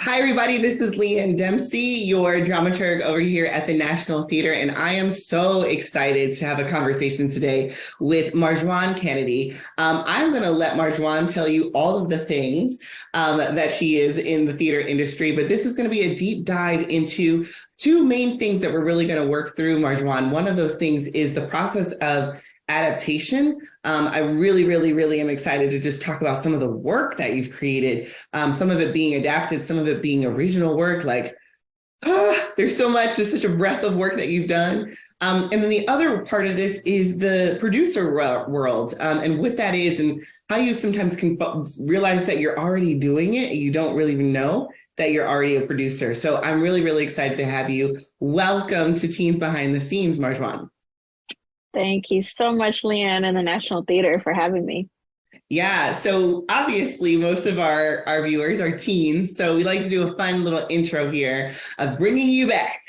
Hi, everybody. This is Leanne Dempsey, your dramaturg over here at the National Theater, and I am so excited to have a conversation today with Marjuan Canady. I'm going to let Marjuan tell you all of the things that she is in the theater industry, but this is going to be a deep dive into two main things that we're really going to work through, Marjuan. One of those things is the process of adaptation. I really am excited to just talk about some of the work that you've created, some of it being adapted, some of it being original work. There's so much, just such a breadth of work that you've done. And then the other part of this is the producer world, and what that is and how you sometimes can realize that you're already doing it and you don't really even know that you're already a producer. So I'm really excited to have you. Welcome to Teens Behind the Scenes, Marjuan. Thank you so much, Leanne, and the National Theater for having me. Yeah, so obviously most of our viewers are teens, so we like to do a fun little intro here of bringing you back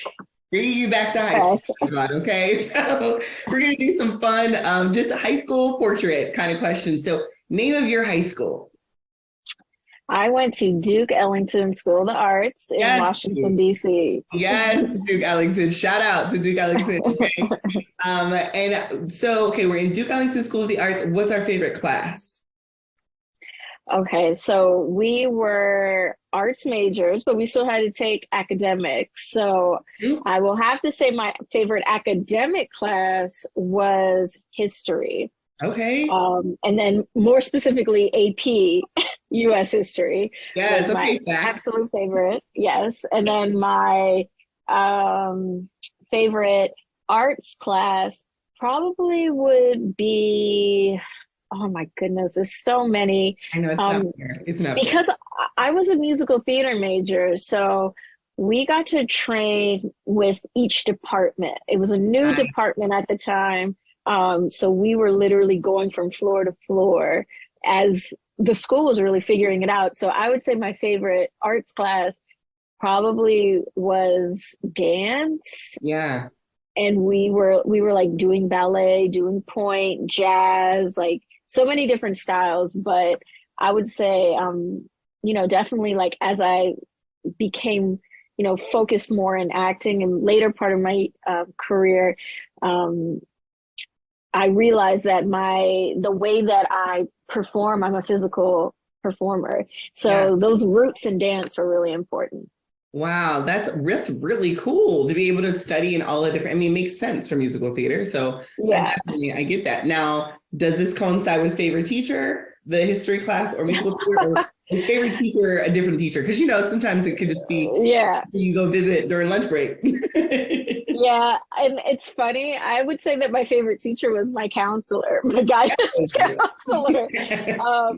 to high school. Okay, so we're gonna do some fun, just a high school portrait kind of questions. So name of your high school. I went to Duke Ellington School of the Arts in Washington, D.C. Yes, Duke Ellington. Shout out to Duke Ellington. Okay. Okay, we're in Duke Ellington School of the Arts. What's our favorite class? Okay, so we were arts majors, but we still had to take academics. So I will have to say my favorite academic class was history. Okay. And then more specifically, AP, U.S. history. Yes, was my absolute favorite. Yes. And then my favorite arts class probably would be, oh my goodness, there's so many. I know it's not fair. It's not because I was a musical theater major, so we got to train with each department. It was a new department at the time. So we were literally going from floor to floor as the school was really figuring it out. So I would say my favorite arts class probably was dance. Yeah. And we were like doing ballet, doing point, jazz, like so many different styles. But I would say, definitely like as I became, focused more in acting and later part of my career, I realized that the way that I perform, I'm a physical performer. So those roots in dance are really important. Wow, that's really cool to be able to study in all the different, it makes sense for musical theater. So I get that. Now, does this coincide with favorite teacher, the history class or musical theater? Or is favorite teacher a different teacher? Because, sometimes it could just be, you go visit during lunch break. Yeah, and it's funny. I would say that my favorite teacher was my counselor, my guidance counselor,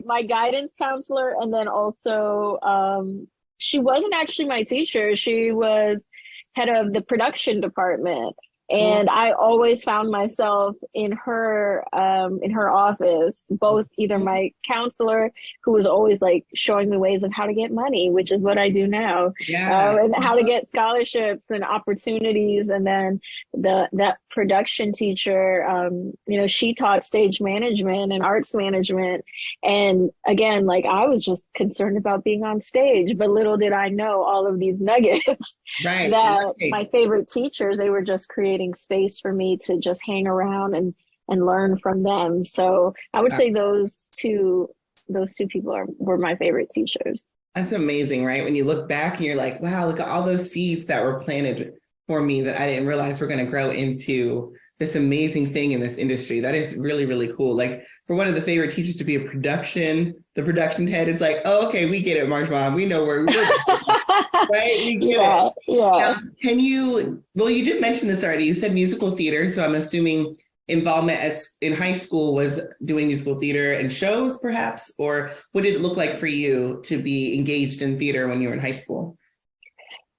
my guidance counselor, and then also she wasn't actually my teacher. She was head of the production department. And I always found myself in her office, both either my counselor, who was always like showing me ways of how to get money, which is what I do now, and how to get scholarships and opportunities. And then that production teacher, she taught stage management and arts management. And again, like I was just concerned about being on stage, but little did I know all of these nuggets my favorite teachers, they were just creating space for me to just hang around and learn from them. So I would say those two people were my favorite teachers. That's amazing, right? When you look back and you're like, wow, look at all those seeds that were planted for me that I didn't realize were going to grow into this amazing thing in this industry. That is really cool. Like for one of the favorite teachers to be the production head, it's like, oh, okay, we get it, Marjuan. We know where we're right? We get it. Yeah. Now, you did mention this already. You said musical theater. So I'm assuming involvement in high school was doing musical theater and shows perhaps, or what did it look like for you to be engaged in theater when you were in high school?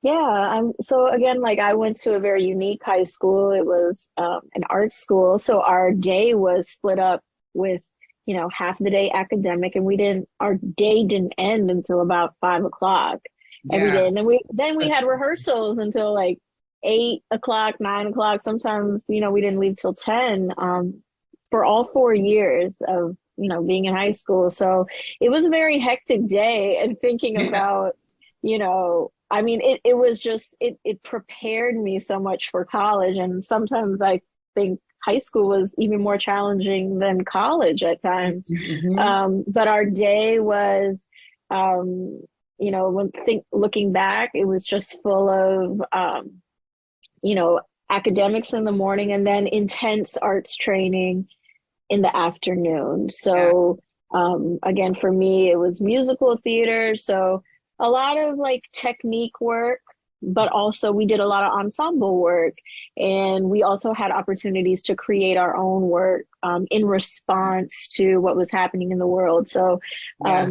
Yeah, so again, like I went to a very unique high school. It was an art school. So our day was split up with, half the day academic, and our day didn't end until about 5 o'clock every day. And then we had rehearsals until like 8 o'clock, 9 o'clock. Sometimes, we didn't leave till 10 for all 4 years of, being in high school. So it was a very hectic day, and thinking about I mean, it was just, it prepared me so much for college. And sometimes I think high school was even more challenging than college at times. Mhm. But our day was, looking back, it was just full of, you know, academics in the morning and then intense arts training in the afternoon. Yeah. So, again, for me, it was musical theater. So a lot of like technique work, but also we did a lot of ensemble work. And we also had opportunities to create our own work in response to what was happening in the world. So, Yeah.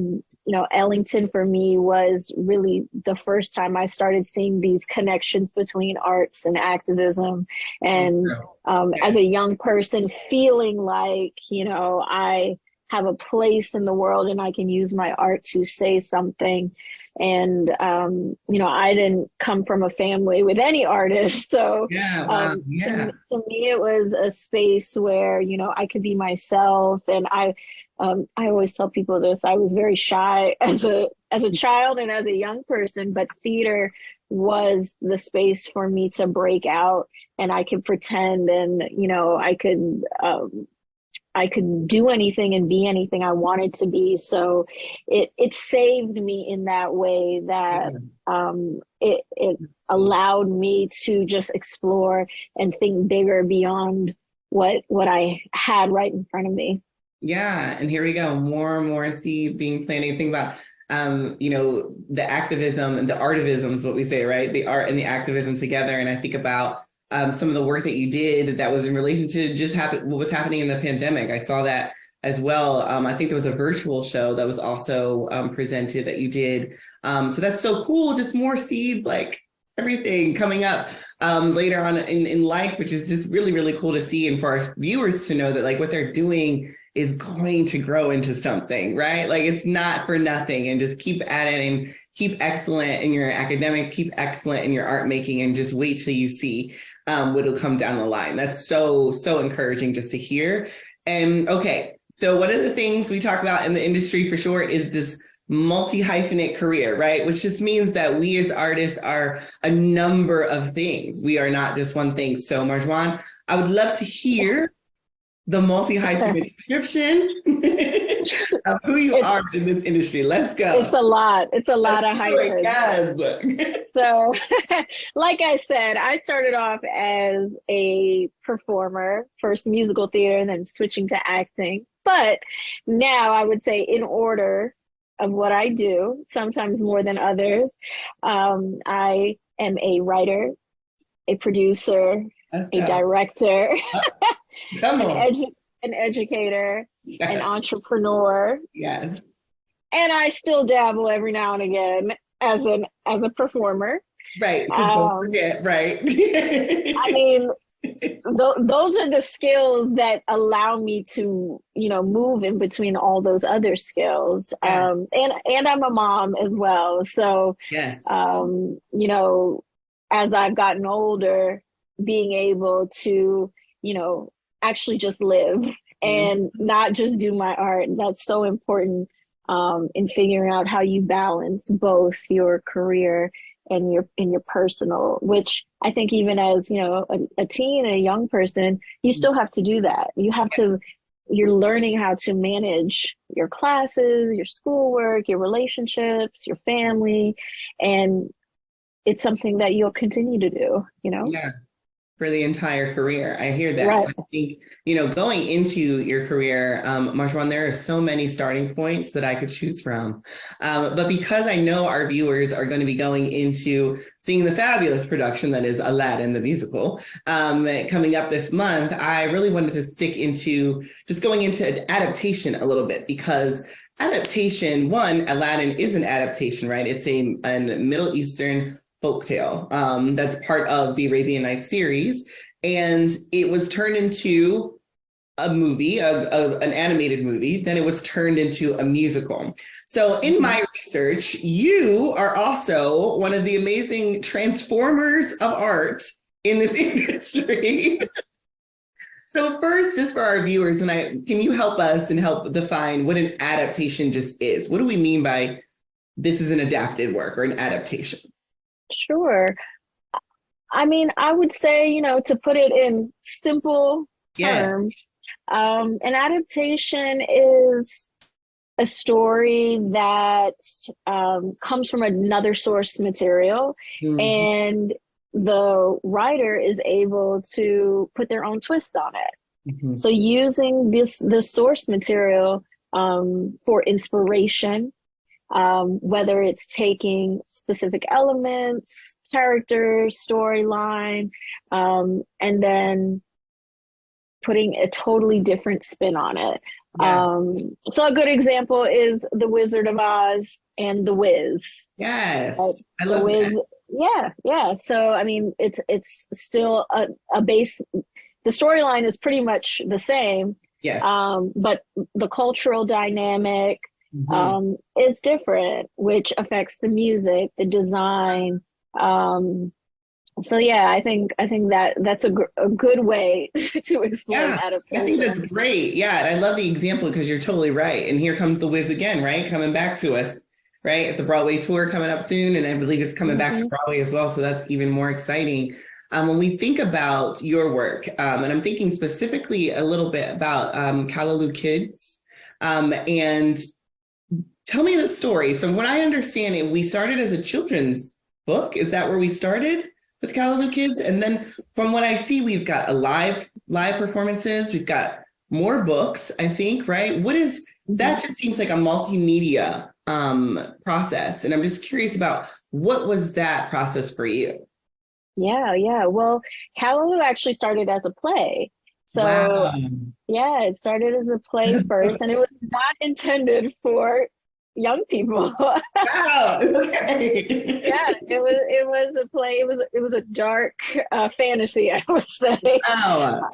Ellington for me was really the first time I started seeing these connections between arts and activism. And as Yeah. a young person, feeling like, I have a place in the world and I can use my art to say something. And, I didn't come from a family with any artists. So Yeah. Wow. to, Yeah. to me, it was a space where, I could be myself. And I always tell people this. I was very shy as a child and as a young person, but theater was the space for me to break out, and I could pretend, and I could do anything and be anything I wanted to be. So it saved me in that way, that Yeah. it allowed me to just explore and think bigger beyond what I had right in front of me. Yeah, and here we go. More and more seeds being planted. Think about, the activism and the artivism is what we say, right? The art and the activism together. And I think about some of the work that you did that was in relation to just what was happening in the pandemic. I saw that as well. I think there was a virtual show that was also presented that you did. So that's so cool. Just more seeds, like everything coming up later on in life, which is just really, really cool to see. And for our viewers to know that like what they're doing is going to grow into something, right? Like it's not for nothing, and just keep at it and keep excellent in your academics, keep excellent in your art making, and just wait till you see what'll come down the line. That's so, so encouraging just to hear. And okay, so one of the things we talk about in the industry for sure is this multi-hyphenate career, right? Which just means that we as artists are a number of things. We are not just one thing. So Marjuan, I would love to hear the multi-hyphenate description of who you are in this industry. Let's go. It's a lot. It's a lot Let's of do it. hyphens. Yes. So, like I said, I started off as a performer, first musical theater, and then switching to acting. But now I would say, in order of what I do, sometimes more than others, I am a writer, a producer, Let's a go. director, Come an, on. an educator, an Yes. entrepreneur, Yes. and I still dabble every now and again as a performer. Right. Because don't forget, right? I mean, those are the skills that allow me to, move in between all those other skills. Yeah. And I'm a mom as well. So, Yes. as I've gotten older, being able to, actually just live Mhm. and not just do my art. That's so important in figuring out how you balance both your career and your personal, which I think even as, a teen and a young person, you still have to do that. You're learning how to manage your classes, your schoolwork, your relationships, your family, and it's something that you'll continue to do. Yeah. For the entire career. I hear that. Right. I think, going into your career, Marjuan, there are so many starting points that I could choose from. But because I know our viewers are going to be going into seeing the fabulous production that is Aladdin, the musical, coming up this month, I really wanted to stick into just going into adaptation a little bit, because adaptation, one, Aladdin is an adaptation, right? It's a Middle Eastern folktale that's part of the Arabian Nights series, and it was turned into a movie, an animated movie. Then it was turned into a musical. So in my research, you are also one of the amazing transformers of art in this industry. So first, just for our viewers, can you help us and help define what an adaptation just is? What do we mean by this is an adapted work or an adaptation? Sure. I mean, I would say, to put it in simple Yeah. terms, an adaptation is a story that comes from another source material, Mhm. and the writer is able to put their own twist on it. Mhm. So using the source material for inspiration, whether it's taking specific elements, characters, storyline, and then putting a totally different spin on it. Yeah. So a good example is The Wizard of Oz and The Wiz. Yes. I The love Wiz, that. yeah, yeah. So I mean, it's still a base. The storyline is pretty much the same, Yes. but the cultural dynamic Mhm. is different, which affects the music, the design. Um, so yeah, I think that that's a good way to explain Yeah, I think that's adaptation. great. Yeah, and I love the example because you're totally right. And here comes the Wiz again, right? Coming back to us, right? At the Broadway tour coming up soon, and I believe it's coming back to Hmm. Broadway as well. So that's even more exciting. When we think about your work, and I'm thinking specifically a little bit about Callaloo Kids, and tell me the story. So, when I understand it, we started as a children's book. Is that where we started with Callaloo Kids? And then, from what I see, we've got a live performances. We've got more books. I think, right? What is Hmm. that? Just seems like a multimedia process, and I'm just curious about what was that process for you? Yeah, yeah. Well, Callaloo actually started as a play. So Wow. yeah, it started as a play first, and it was not intended for young people. Wow. Yeah, Okay. it was a play. It was a dark fantasy, I would say. Wow.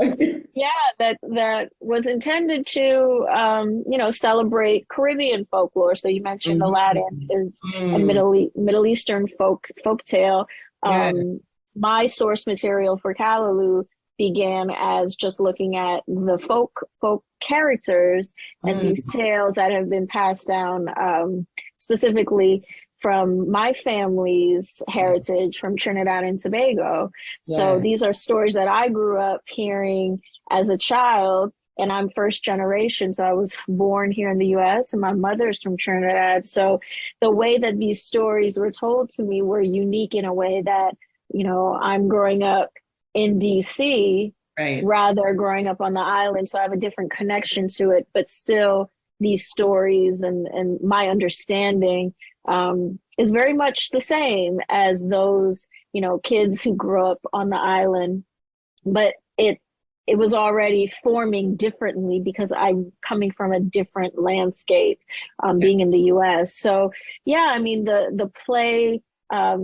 Yeah, that was intended to celebrate Caribbean folklore. So you mentioned Aladdin Mhm. is a Mm. Middle Eastern folk tale. Yeah. My source material for Callaloo began as just looking at the folk characters and these Mm. tales that have been passed down, specifically from my family's heritage from Trinidad and Tobago. So Yeah. these are stories that I grew up hearing as a child, and I'm first generation. So I was born here in the US and my mother's from Trinidad. So the way that these stories were told to me were unique in a way that, I'm growing up in DC Right. rather growing up on the island. So I have a different connection to it, but still these stories and my understanding is very much the same as those, kids who grew up on the island, but it was already forming differently because I'm coming from a different landscape, Yeah. being in the US. So yeah, I mean the play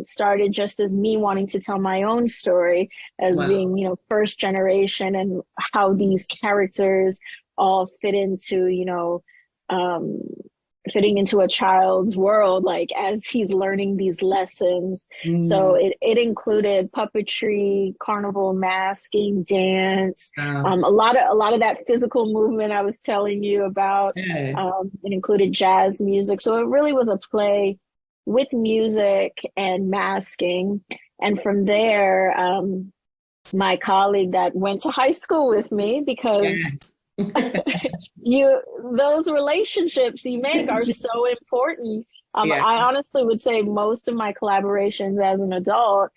started just as me wanting to tell my own story as Wow. being, first generation, and how these characters all fit into, um, fitting into a child's world, like as he's learning these lessons. So Mm. it included puppetry, carnival masking, dance, Wow. a lot of that physical movement I was telling you about. Yes. It included jazz music. So it really was a play with music and masking. And from there, my colleague that went to high school with me, because Yes. you those relationships you make are so important. Yeah. I honestly would say most of my collaborations as an adult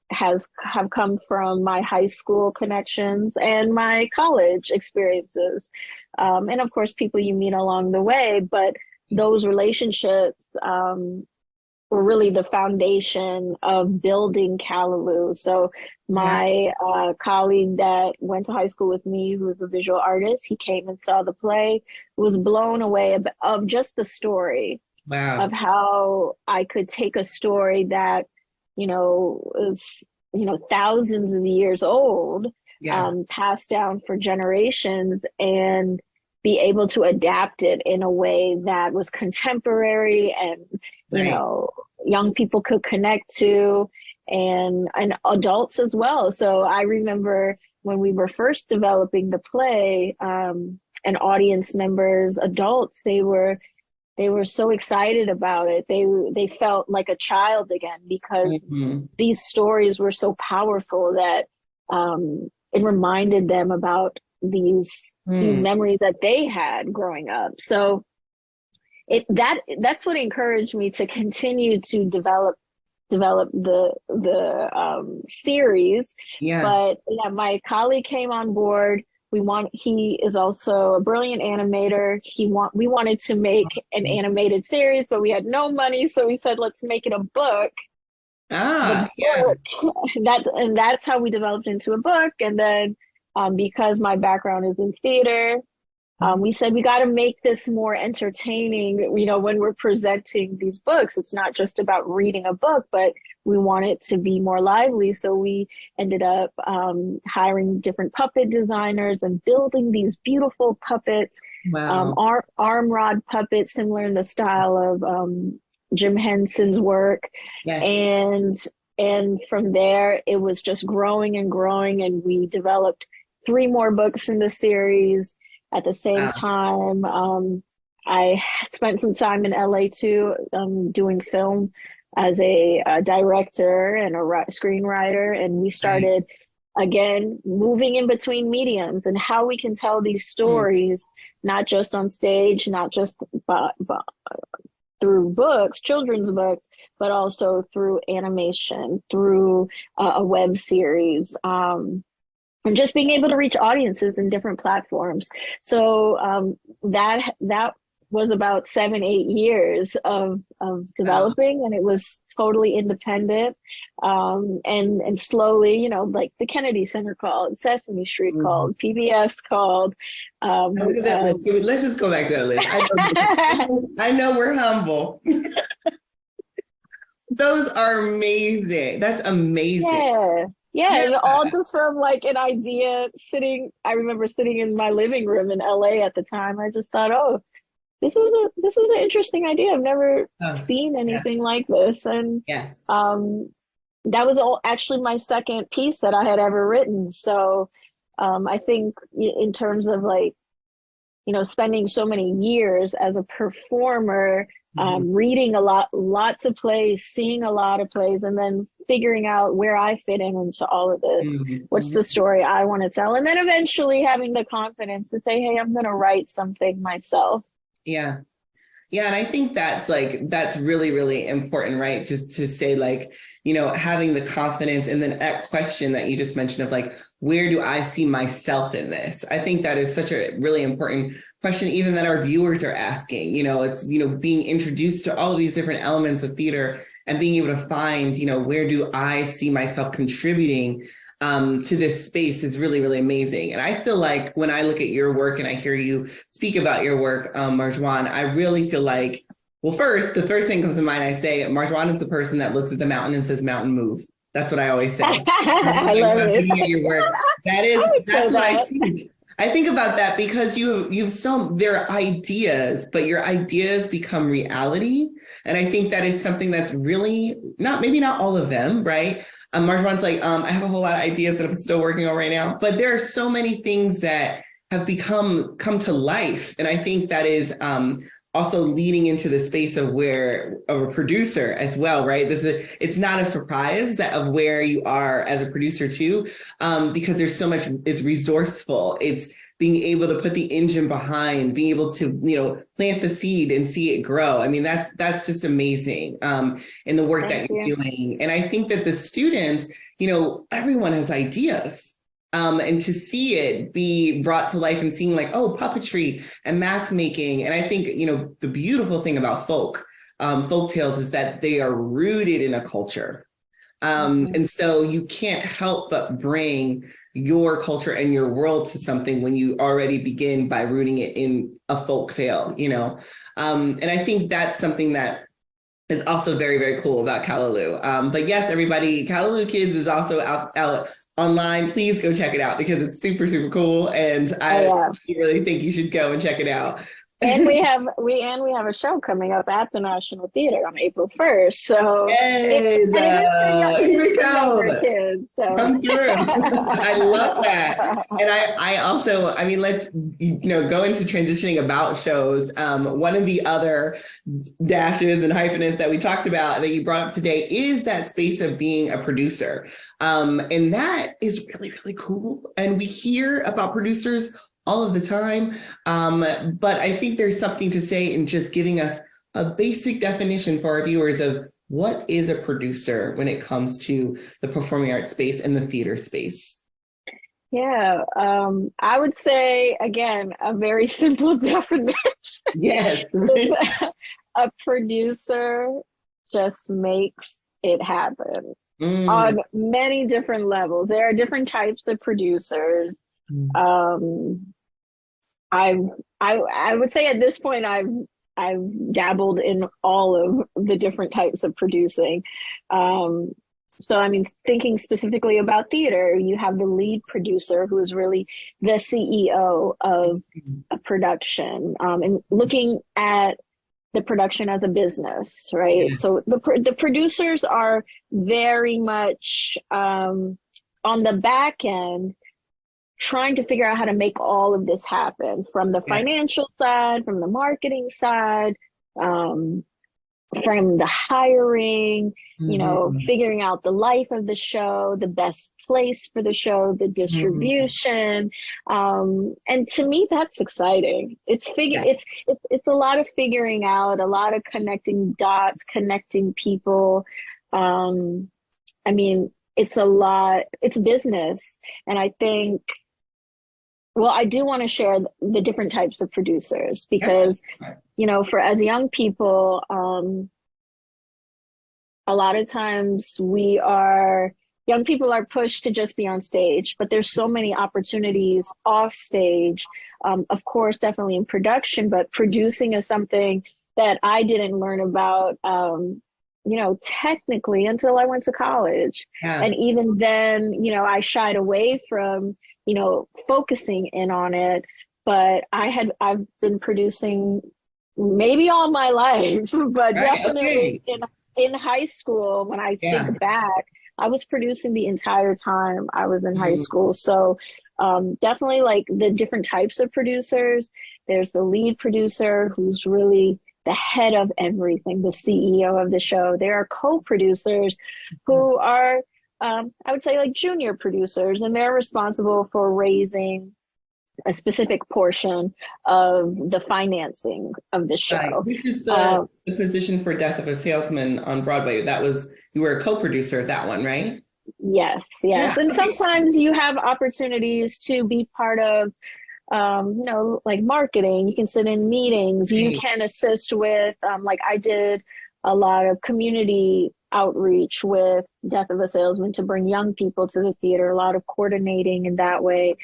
have come from my high school connections and my college experiences, and of course people you meet along the way. But those relationships were really the foundation of building Callaloo. So Yeah. my colleague that went to high school with me, who was a visual artist, he came and saw the play, was blown away of just the story, of Wow. how I could take a story that, is, thousands of years old, Yeah. passed down for generations, and be able to adapt it in a way that was contemporary and, you Right. know, young people could connect to, and adults as well. So I remember when we were first developing the play, and audience members, adults, they were they were so excited about it. They felt like a child again because these stories were so powerful that it reminded them about these memories that they had growing up. So that's what encouraged me to continue to develop the series. Yeah. But yeah, my colleague came on board. He is also a brilliant animator. We wanted to make an animated series, but we had no money, so we said let's make it a book. Yeah. That's how we developed into a book. And then because my background is in theater, we said we got to make this more entertaining. When we're presenting these books, it's not just about reading a book, but we want it to be more lively. So we ended up hiring different puppet designers and building these beautiful puppets. Wow. Arm rod puppets, similar in the style of Jim Henson's work. Yes. And from there, it was just growing and growing, and we developed 3 more books in the series. At the same time, I spent some time in LA too, doing film as a director and a screenwriter. And we started, again, moving in between mediums and how we can tell these stories, not just on stage, not just through books, children's books, but also through animation, through a web series. And just being able to reach audiences in different platforms. So that was about 7-8 years of developing, and it was totally independent. And slowly, like the Kennedy Center called, Sesame Street called, PBS called. Let's just go back to that list. I know we're humble. Those are amazing. That's amazing. Yeah, and all just from like an idea I remember sitting in my living room in LA at the time. I just thought, oh, this is an interesting idea. I've never seen anything like this. And that was actually my second piece that I had ever written. So I think in terms of like, spending so many years as a performer, reading lots of plays, seeing a lot of plays, and then figuring out where I fit into all of this. What's the story I want to tell? And then eventually having the confidence to say, hey, I'm going to write something myself. Yeah. Yeah. And I think that's really, really important, right? Just to say like, having the confidence, and then that question that you just mentioned of like, where do I see myself in this? I think that is such a really important question, even that our viewers are asking. It's, being introduced to all of these different elements of theater and being able to find, where do I see myself contributing to this space is really, really amazing. And I feel like when I look at your work and I hear you speak about your work, Marjuan, I really feel like, well, the first thing comes to mind, I say, Marjuan is the person that looks at the mountain and says, mountain move. That's what I always say. I love it. Your work. That's what I think. I think about that because there are ideas, but your ideas become reality. And I think that is something that's really maybe not all of them, right? Marjuan's like, I have a whole lot of ideas that I'm still working on right now, but there are so many things that have come to life. And I think that is also leading into the space of a producer as well, right? It's not a surprise of where you are as a producer too, because there's so much, it's resourceful. It's being able to put the engine behind, being able to, plant the seed and see it grow. I mean, that's just amazing in the work that you're doing. And I think that the students, everyone has ideas. And to see it be brought to life and seeing like, oh, puppetry and mask making. And I think, the beautiful thing about folk tales is that they are rooted in a culture. And so you can't help but bring your culture and your world to something when you already begin by rooting it in a folk tale, and I think that's something that is also very, very cool about Callaloo. But yes, everybody, Callaloo Kids is also out online. Please go check it out because it's super, super cool. And I really think you should go and check it out. And we have a show coming up at the National Theater on April 1st. So Yes, it is for here we younger go. kids. So Come through. I love that. And I also, I mean, let's, go into transitioning about shows. One of the other dashes and hyphenates that we talked about that you brought up today is that space of being a producer. And that is really, really cool. And we hear about producers all of the time. But I think there's something to say in just giving us a basic definition for our viewers of what is a producer when it comes to the performing arts space and the theater space. yeah, I would say again a very simple definition. Yes. A producer just makes it happen Mm. on many different levels. There are different types of producers. Um, I would say at this point I've dabbled in all of the different types of producing. So I mean, thinking specifically about theater, you have the lead producer who is really the CEO of a production, and looking at the production as a business, right? Yes. So the producers are very much on the back end trying to figure out how to make all of this happen from the financial side, from the marketing side, from the hiring, figuring out the life of the show, the best place for the show, the distribution. And to me, that's exciting. It's a lot of figuring out, a lot of connecting dots, connecting people. I mean, it's business. And I think, well, I do want to share the different types of producers because, for as young people, a lot of times young people are pushed to just be on stage, but there's so many opportunities off stage. Of course, definitely in production, but producing is something that I didn't learn about, technically until I went to college. Yeah. And even then, I shied away from focusing in on it, but I've been producing maybe all my life, but definitely in high school, when I think back, I was producing the entire time I was in high school. So definitely like the different types of producers. There's the lead producer who's really the head of everything, the CEO of the show. There are co-producers who are I would say like junior producers, and they're responsible for raising a specific portion of the financing of the show. Right. Which is the position for Death of a Salesman on Broadway. You were a co-producer of that one, right? Yes. Yeah, and sometimes you have opportunities to be part of, like marketing. You can sit in meetings. Right. You can assist with, like I did a lot of community outreach with Death of a Salesman to bring young people to the theater, a lot of coordinating in that way,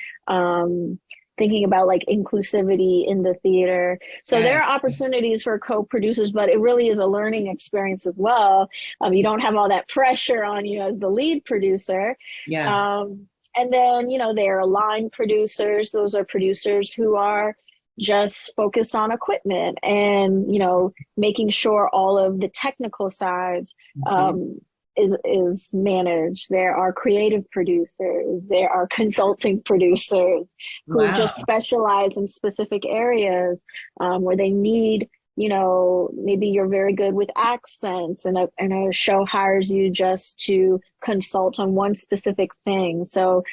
thinking about like inclusivity in the theater. So there are opportunities for co-producers, but it really is a learning experience as well. You don't have all that pressure on you as the lead producer. And then, there are line producers. Those are producers who are just focused on equipment and, making sure all of the technical sides is managed. There are creative producers. There are consulting producers who just specialize in specific areas where they need, maybe you're very good with accents and a show hires you just to consult on one specific thing. So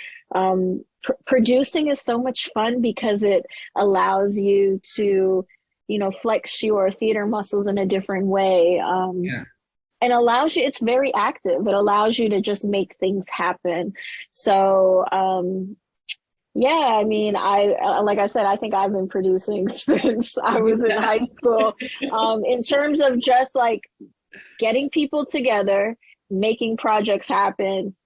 producing is so much fun because it allows you to, flex your theater muscles in a different way. And allows you, it's very active. It allows you to just make things happen. So, I mean, like I said, I think I've been producing since I was in high school, in terms of just like getting people together, making projects happen,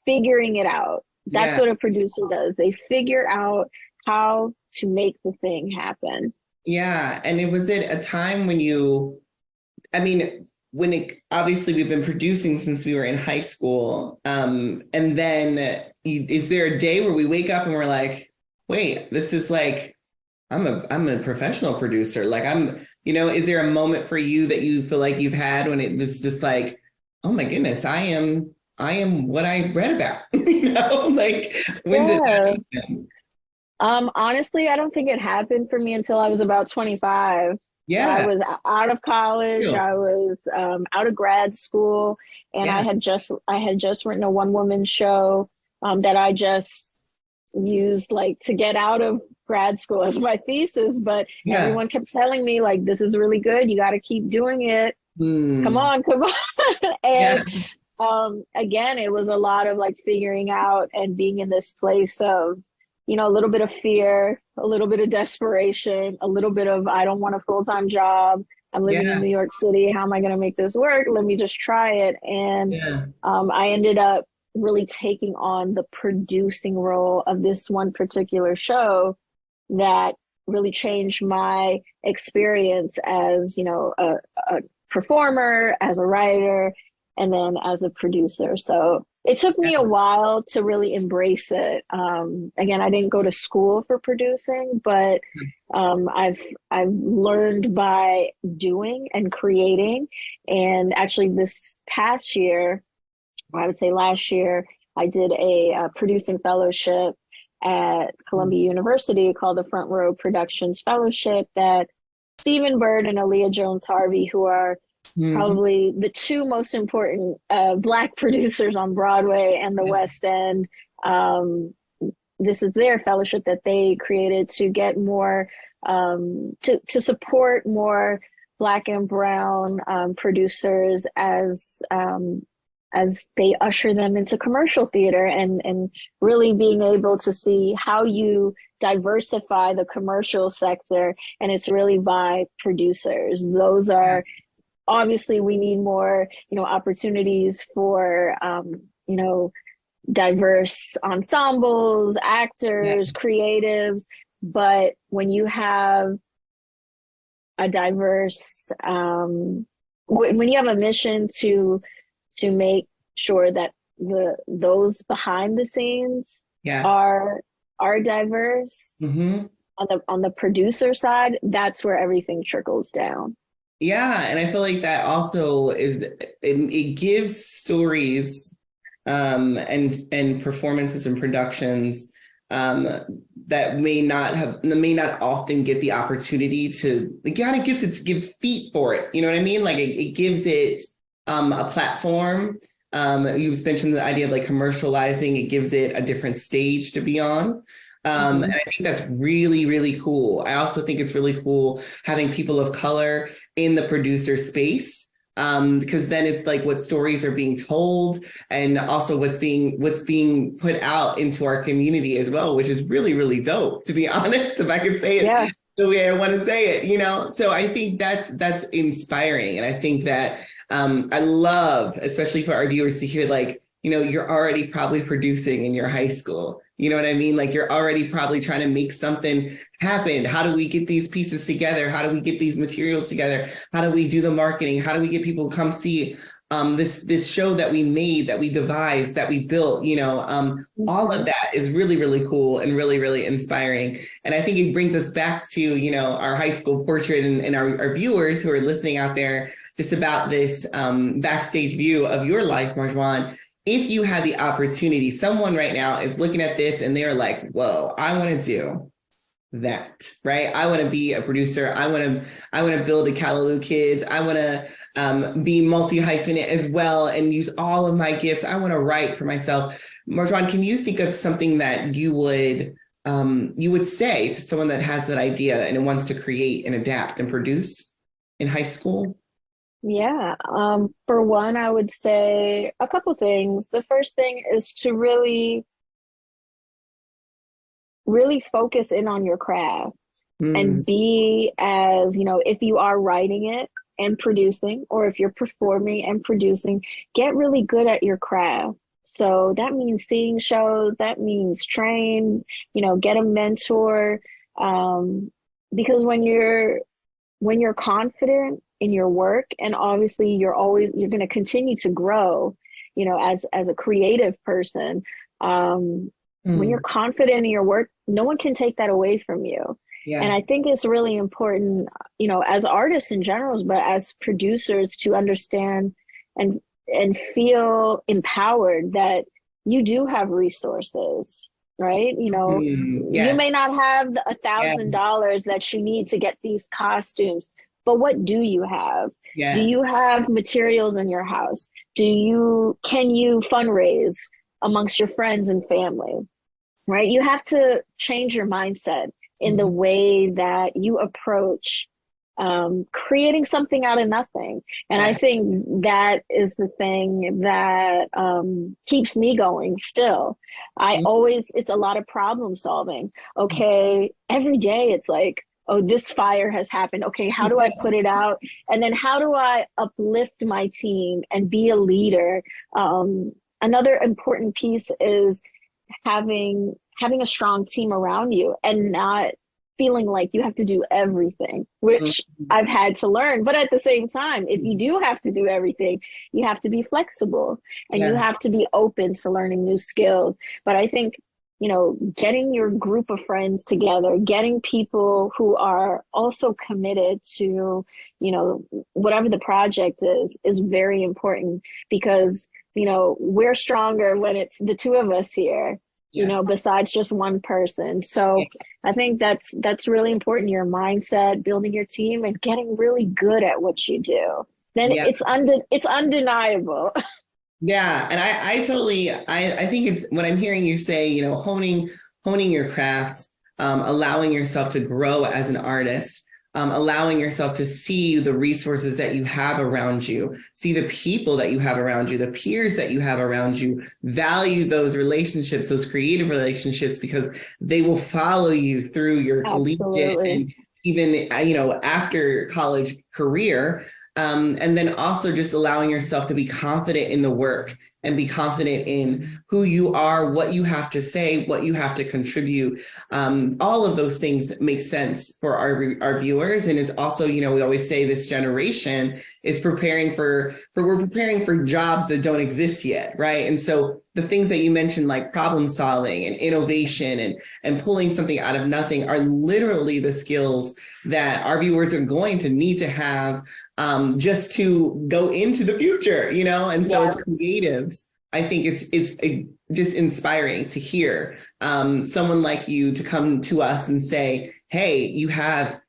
figuring it out. That's what a producer does. They figure out how to make the thing happen. Yeah. And was it a time when obviously we've been producing since we were in high school. And then is there a day where we wake up and we're like, wait, this is like I'm a professional producer. Like is there a moment for you that you feel like you've had when it was just like, oh my goodness, I am what I read about, like when did Yeah. that happen? Honestly, I don't think it happened for me until I was about 25. So I Yeah. was out of college, Real. I was out of grad school, and Yeah. I had just written a one woman show that I just used like to get out of grad school as my thesis. But Yeah. everyone kept telling me like, this is really good. You got to keep doing it. Come Hmm. on, come on. Yeah. And again, it was a lot of like figuring out and being in this place of, a little bit of fear, a little bit of desperation, a little bit of I don't want a full-time job. I'm living in Yeah. New York City. How am I going to make this work? Let me just try it. And Yeah. I ended up really taking on the producing role of this one particular show that really changed my experience as, a performer, as a writer, and then as a producer. So it took me a while to really embrace it. Again, I didn't go to school for producing, but I've learned by doing and creating. And actually, this past year, or I would say last year, I did a producing fellowship at Columbia University called the Front Row Productions Fellowship that Stephen Bird and Aaliyah Jones Harvey, who are Mhm. probably the two most important Black producers on Broadway and the West End. Um, this is their fellowship that they created to get more, to support more Black and Brown producers as they usher them into commercial theater and really being able to see how you diversify the commercial sector. And it's really by producers. Those are obviously we need more, opportunities for, diverse ensembles, Yeah. actors, creatives. But when you have a diverse, when you have a mission to make sure that those behind the scenes Yeah. are diverse Hmm. on the producer side, that's where everything trickles down. Yeah, and I feel like that also it gives stories and performances and productions um that may not often get the opportunity to, it kind of gives feet for it. You know what I mean? Like it gives it a platform. You've mentioned the idea of like commercializing, it gives it a different stage to be on. And Mhm. I think that's really, really cool. I also think it's really cool having people of color in the producer space, because then it's like what stories are being told and also what's being put out into our community as well, which is really, really dope, to be honest, if I could say Yeah. it the way I want to say it. So I think that's inspiring. And I think that I love, especially for our viewers, to hear like, you're already probably producing in your high school. You know what I mean? Like you're already probably trying to make something happen. How do we get these pieces together? How do we get these materials together? How do we do the marketing? How do we get people to come see this show that we made, that we devised, that we built? All of Mhm. that is really, really cool and really, really inspiring. And I think it brings us back to, our high school portrait and our viewers who are listening out there, just about this backstage view of your life, Marjuan. If you had the opportunity, someone right now is looking at this and they're like, whoa, I want to do that, right? I want to be a producer. I want to build a Callaloo Kids. I want to be multi-hyphenate as well and use all of my gifts. I want to write for myself. Marjuan, can you think of something that you would say to someone that has that idea and wants to create and adapt and produce in high school? Yeah. For one, I would say a couple things. The first thing is to really, really focus in on your craft Mm, and be as, if you are writing it and producing, or if you're performing and producing, get really good at your craft. So that means seeing shows, that means train, get a mentor. Um, because when you're confident in your work, and obviously you're going to continue to grow, as a creative person. um when you're mm, confident in your work, no one can take that away from you. And I think it's really important, as artists in general, but as producers to understand and feel empowered that you do have resources, right? You may not have the $1,000 that you need to get these costumes, but what do you have? Do you have materials in your house? Can you fundraise amongst your friends and family, right? You have to change your mindset in the way that you approach creating something out of nothing. And I think that is the thing that keeps me going still. It's a lot of problem solving. Okay, every day it's like, oh, this fire has happened. Okay, how do I put it out? And then how do I uplift my team and be a leader? Another important piece is having a strong team around you and not feeling like you have to do everything, which I've had to learn. But at the same time, if you do have to do everything, you have to be flexible and you have to be open to learning new skills. But I think, getting your group of friends together, getting people who are also committed to, whatever the project is very important, because, we're stronger when it's the two of us here. Besides just one person. So I think that's really important, your mindset, building your team and getting really good at what you do. Then it's undeniable. Yeah. And I totally, I think it's what I'm hearing you say, honing your craft, allowing yourself to grow as an artist, allowing yourself to see the resources that you have around you, see the people that you have around you, the peers that you have around you, value those relationships, those creative relationships, because they will follow you through your collegiate and even, after college career. And then also just allowing yourself to be confident in the work and be confident in who you are, what you have to say, what you have to contribute. All of those things make sense for our viewers. And it's also, we always say this generation is preparing we're preparing for jobs that don't exist yet, right? And so the things that you mentioned, like problem solving and innovation and pulling something out of nothing, are literally the skills that our viewers are going to need to have just to go into the future, and so as creatives, I think it's just inspiring to hear someone like you to come to us and say, hey, you have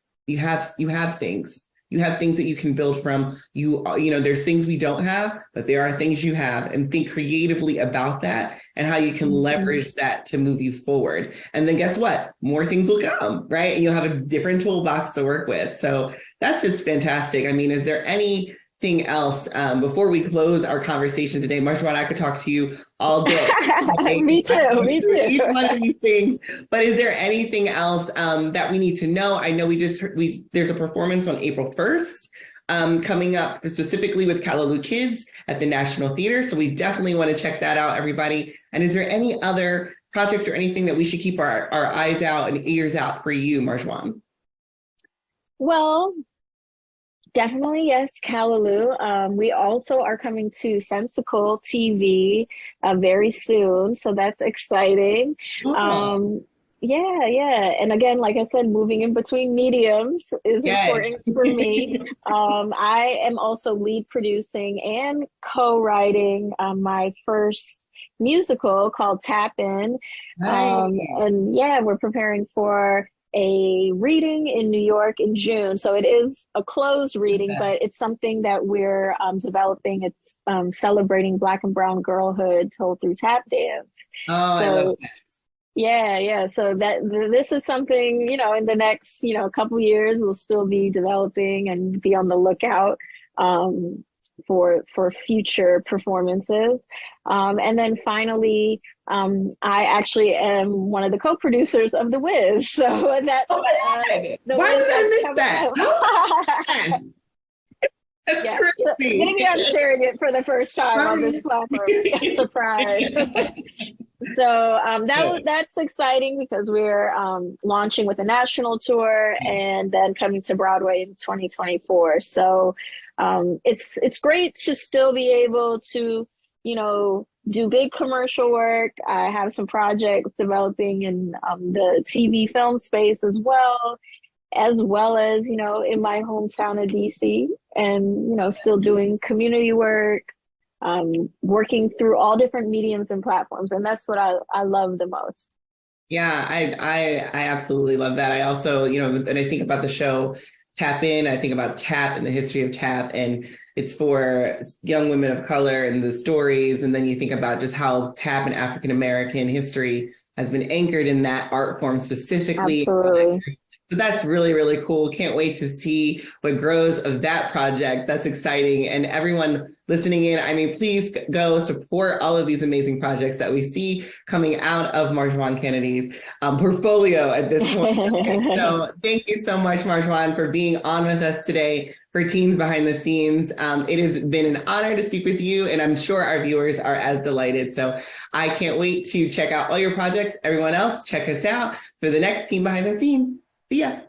things. You have things that you can build from. There's things we don't have, but there are things you have, and think creatively about that and how you can leverage that to move you forward. And then guess what? More things will come, right? And you'll have a different toolbox to work with. So that's just fantastic. I mean, is there anything else before we close our conversation today? Marjuan, I could talk to you all day. Me too. Each one of these things. But is there anything else that we need to know? I know there's a performance on April 1st coming up specifically with Callaloo Kids at the National Theater. So we definitely want to check that out, everybody. And is there any other projects or anything that we should keep our eyes out and ears out for you, Marjuan? Well, definitely, yes, Callaloo. We also are coming to Sensical TV very soon, so that's exciting. Yeah. And again, like I said, moving in between mediums is important for me. I am also lead producing and co-writing my first musical called Tap In. And we're preparing for a reading in New York in June. So it is a closed reading, but it's something that we're developing. It's celebrating Black and Brown girlhood told through tap dance. I love that. Yeah. So this is something, in the next, couple years, we'll still be developing and be on the lookout for future performances. And then finally, I actually am one of the co-producers of The Wiz. So that's why did I miss that? That's crazy. So maybe I'm sharing it for the first time on this platform. Surprise. So that's exciting because we're launching with a national tour and then coming to Broadway in 2024. So it's great to still be able to do big commercial work. I have some projects developing in the TV film space as well as, in my hometown of DC, and, still doing community work, working through all different mediums and platforms. And that's what I love the most. Yeah, I absolutely love that. I also, when I think about the show Tap In, I think about TAP and the history of TAP, and it's for young women of color and the stories. And then you think about just how TAP and African American history has been anchored in that art form specifically. Absolutely. So that's really, really cool. Can't wait to see what grows of that project. That's exciting. And everyone listening in, I mean, please go support all of these amazing projects that we see coming out of Marjuan Canady's portfolio at this point. So thank you so much, Marjuan, for being on with us today for Teens Behind the Scenes. It has been an honor to speak with you, and I'm sure our viewers are as delighted. So I can't wait to check out all your projects. Everyone else, check us out for the next Teen Behind the Scenes. See ya.